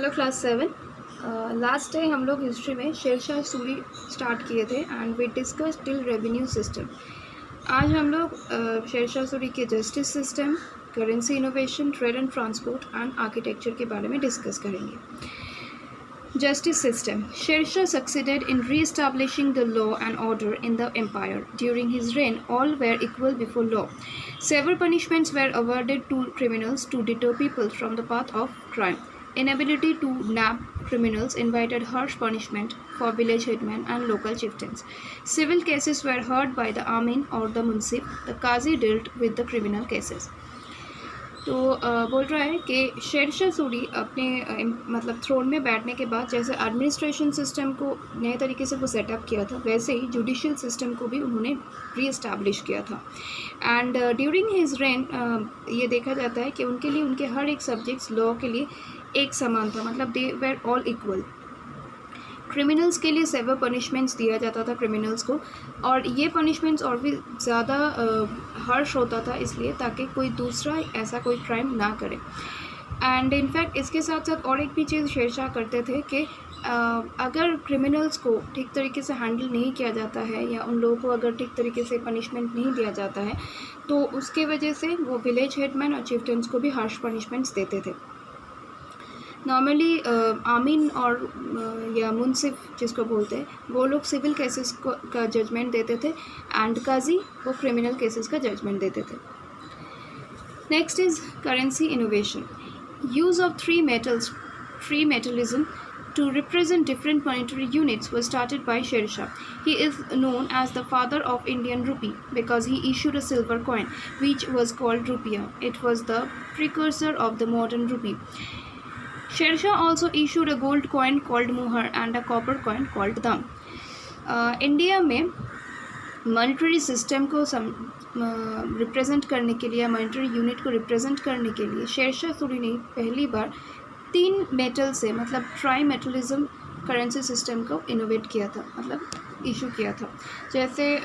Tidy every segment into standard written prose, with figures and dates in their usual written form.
Hello class 7। Last time हम लोग history में शेरशाह सूरी स्टार्ट किए थे and we discuss till revenue system. आज हम लोग शेरशाह सूरी के justice system, currency innovation, trade and transport and architecture के बारे में डिस्कस करेंगे। Justice system. Sher Shah succeeded in re-establishing the law and order in the empire. During his reign, all were equal before law. Severe punishments were awarded to criminals to deter people from the path of crime. Inability to nab criminals invited harsh punishment for village headmen and local chieftains. Civil cases were heard by the Amin or the Munsif. The Qazi dealt with the criminal cases. तो बोल रहा है कि शेरशाह सूरी अपने मतलब throne में बैठने के बाद जैसे एडमिनिस्ट्रेशन सिस्टम को नए तरीके से वो सेटअप किया था, वैसे ही जुडिशियल सिस्टम को भी उन्होंने री एस्टैब्लिश किया था। एंड ड्यूरिंग हिज रेन ये देखा जाता है कि उनके लिए उनके हर एक सब्जेक्ट्स लॉ के लिए एक समान था, मतलब they were all equal. Criminals के लिए सेवर पनिशमेंट्स दिया जाता था क्रिमिनल्स को, और ये पनिशमेंट्स और भी ज़्यादा हर्श होता था इसलिए ताकि कोई दूसरा ऐसा कोई क्राइम ना करे। एंड इनफैक्ट इसके साथ साथ और एक भी चीज़ शेरशाह करते थे कि अगर क्रिमिनल्स को ठीक तरीके से हैंडल नहीं किया जाता है या उन लोगों को अगर ठीक तरीके से पनिशमेंट नहीं दिया जाता है तो उसके वजह से वो विलेज हेडमैन और चीफ्टेंस को भी हार्श पनिशमेंट्स देते थे। नॉर्मली आमीन और या मुंसिफ जिसको बोलते हैं वो लोग सिविल केसेस का जजमेंट देते थे एंड काजी वो क्रिमिनल केसेस का जजमेंट देते थे। Next is currency innovation. Use of three metallism to represent different monetary units was started by Sher Shah. He is known as the father of Indian rupee because he issued a silver coin which was called rupiah. It was the precursor of the modern rupee. Sher Shah also issued a gold coin called muhar and a copper coin called dam. India में monetary system को represent करने के लिए, monetary unit को represent करने के लिए शेरशाह सूरी ने पहली बार 3 मेटल से मतलब ट्राई मेटलिज्म करेंसी सिस्टम को इनोवेट किया था, मतलब इशू किया था। जैसे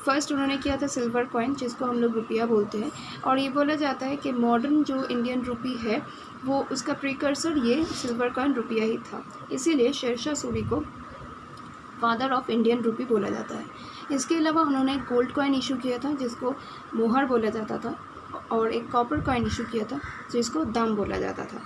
फर्स्ट उन्होंने किया था सिल्वर कॉइन जिसको हम लोग रुपया बोलते हैं, और ये बोला जाता है कि मॉडर्न जो इंडियन रुपी है वो उसका प्रीकर्सर ये सिल्वर कॉइन रुपया ही था, इसीलिए शेरशाह सूरी को फादर ऑफ इंडियन रुपी बोला जाता है। इसके अलावा उन्होंने गोल्ड कॉइन इशू किया था जिसको मोहर बोला जाता था, और एक कॉपर कॉइन इशू किया था जिसको दम बोला जाता था।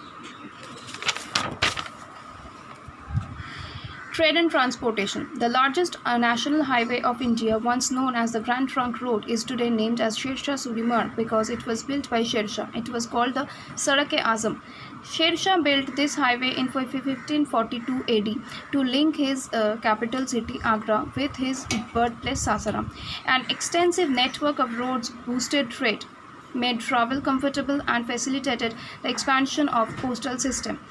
Trade and transportation. The largest national highway of India, once known as the Grand Trunk Road, is today named as Sher Shah Suri Marg because it was built by Sher Shah. It was called the Sarak-e-Azam. Sher Shah built this highway in 1542 AD to link his capital city Agra with his birthplace Sasaram. An extensive network of roads boosted trade, made travel comfortable, and facilitated the expansion of postal system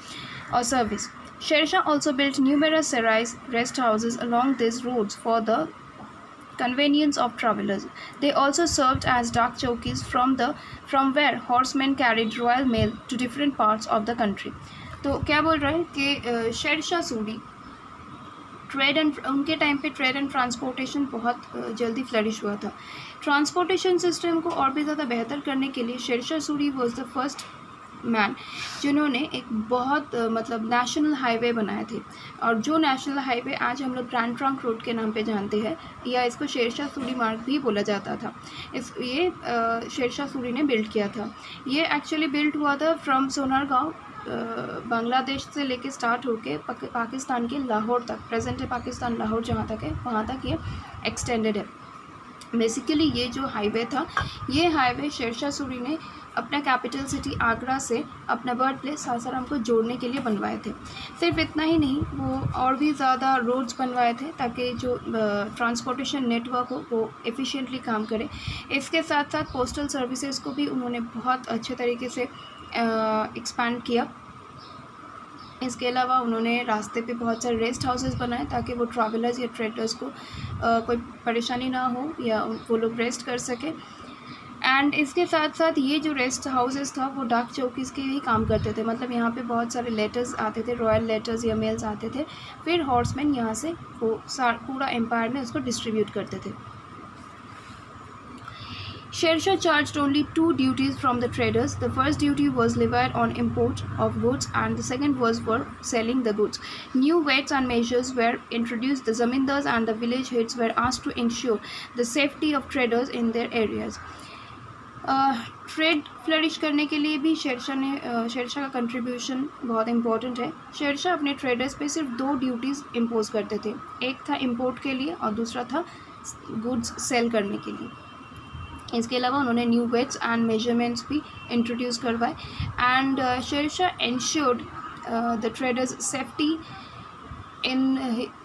or service. Sher Shah also built numerous sarais, rest houses along these roads for the convenience of travelers. They also served as dark chowkis from where horsemen carried royal mail to different parts of the country. तो क्या बोल रहा है कि शेर शाह सूरी उनके time पे trade and transportation बहुत जल्दी फ्लरिश हुआ था। ट्रांसपोर्टेशन सिस्टम को और भी ज़्यादा बेहतर करने के लिए Sher Shah Suri was the first man जिन्होंने एक बहुत मतलब नेशनल हाईवे बनाए थे, और जो नेशनल हाईवे आज हम लोग ग्रैंड ट्रंक रोड के नाम पे जानते हैं या इसको शेरशाह सूरी मार्ग भी बोला जाता था, ये शेरशाह सूरी ने बिल्ड किया था। ये एक्चुअली बिल्ड हुआ था फ्रॉम सोनारगांव बांग्लादेश से लेके स्टार्ट होके पाकिस्तान के लाहौर तक, प्रेजेंट है पाकिस्तान लाहौर जहाँ तक है वहाँ तक ये एक्सटेंडेड है। बेसिकली ये जो हाईवे था, ये हाईवे शेरशाह सूरी ने अपना कैपिटल सिटी आगरा से अपना बर्थ प्लेस सासाराम को जोड़ने के लिए बनवाए थे। सिर्फ इतना ही नहीं, वो और भी ज़्यादा रोड्स बनवाए थे ताकि जो ट्रांसपोर्टेशन नेटवर्क हो वो एफिशिएंटली काम करे। इसके साथ साथ पोस्टल सर्विसेज को भी उन्होंने बहुत अच्छे तरीके से एक्सपैंड किया। इसके अलावा उन्होंने रास्ते पे बहुत सारे रेस्ट हाउसेस बनाए ताकि वो ट्रैवलर्स या ट्रेडर्स को कोई परेशानी ना हो या वो लोग रेस्ट कर सके। एंड इसके साथ साथ ये जो रेस्ट हाउसेस था वो डाक चौकीज़ के ही काम करते थे, मतलब यहाँ पे बहुत सारे लेटर्स आते थे, रॉयल लेटर्स या मेल्स आते थे, फिर हॉर्समैन यहाँ से वो पूरा एम्पायर में उसको डिस्ट्रीब्यूट करते थे। Sher Shah charged only two duties from the traders. The first duty was levied on import of goods and the second was for selling the goods. New weights and measures were introduced. The zamindars and the village heads were asked to ensure the safety of traders in their areas. Trade flourish करने के लिए भी शेरशाह का contribution बहुत important है. शेरशाह अपने traders पे सिर्फ दो ड्यूटीज़ इम्पोज करते थे. एक था इंपोर्ट के लिए और दूसरा था गुड्स सेल करने के लिए. इसके अलावा उन्होंने न्यू वेट्स एंड मेजरमेंट्स भी इंट्रोड्यूस करवाए. And Sher Shah ensured the traders safety in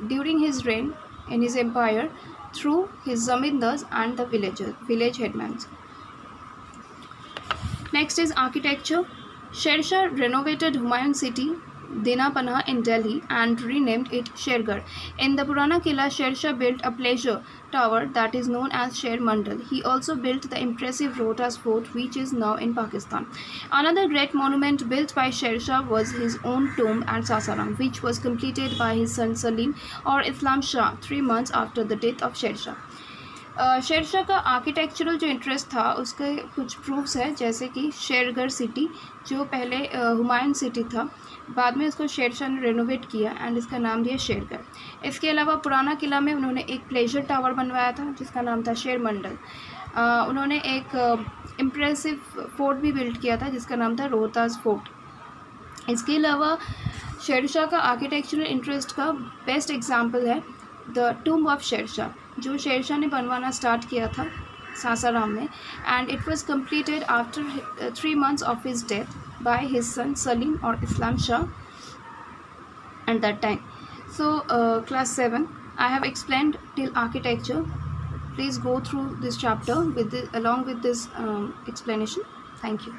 during his reign in his empire through his zamindars and the village headmans. Next is architecture. Sher Shah renovated Humayun city, Dina Panah in Delhi and renamed it Shergarh. In the Purana Killa, Sher Shah built a pleasure tower that is known as Sher Mandal. He also built the impressive Rohtas fort which is now in Pakistan. Another great monument built by Sher Shah was his own tomb at Sasaram, which was completed by his son Salim or Islam Shah 3 months after the death of Sher Shah. Sher Shah का architectural जो interest था उसके कुछ proofs है, जैसे कि Shergarh city जो पहले हुमायूं सिटी था, बाद में उसको शेर शाह ने रेनोवेट किया एंड इसका नाम दिया शेरगढ़. इसके अलावा पुराना किला में उन्होंने एक प्लेजर टावर बनवाया था जिसका नाम था शेर मंडल. उन्होंने एक इम्प्रेसिव फोर्ट भी बिल्ड किया था जिसका नाम था रोहतास फोर्ट. इसके अलावा शेर शाह का आर्किटेक्चरल इंटरेस्ट का बेस्ट एग्जाम्पल है the tomb of Sher Shah, जो शेर शाह ने बनवाना स्टार्ट किया था सासाराम में, and it was completed after 3 months of his death by his son Salim और Islam Shah at that time. So class 7 I have explained till architecture. Please go through this chapter along with this explanation. Thank you.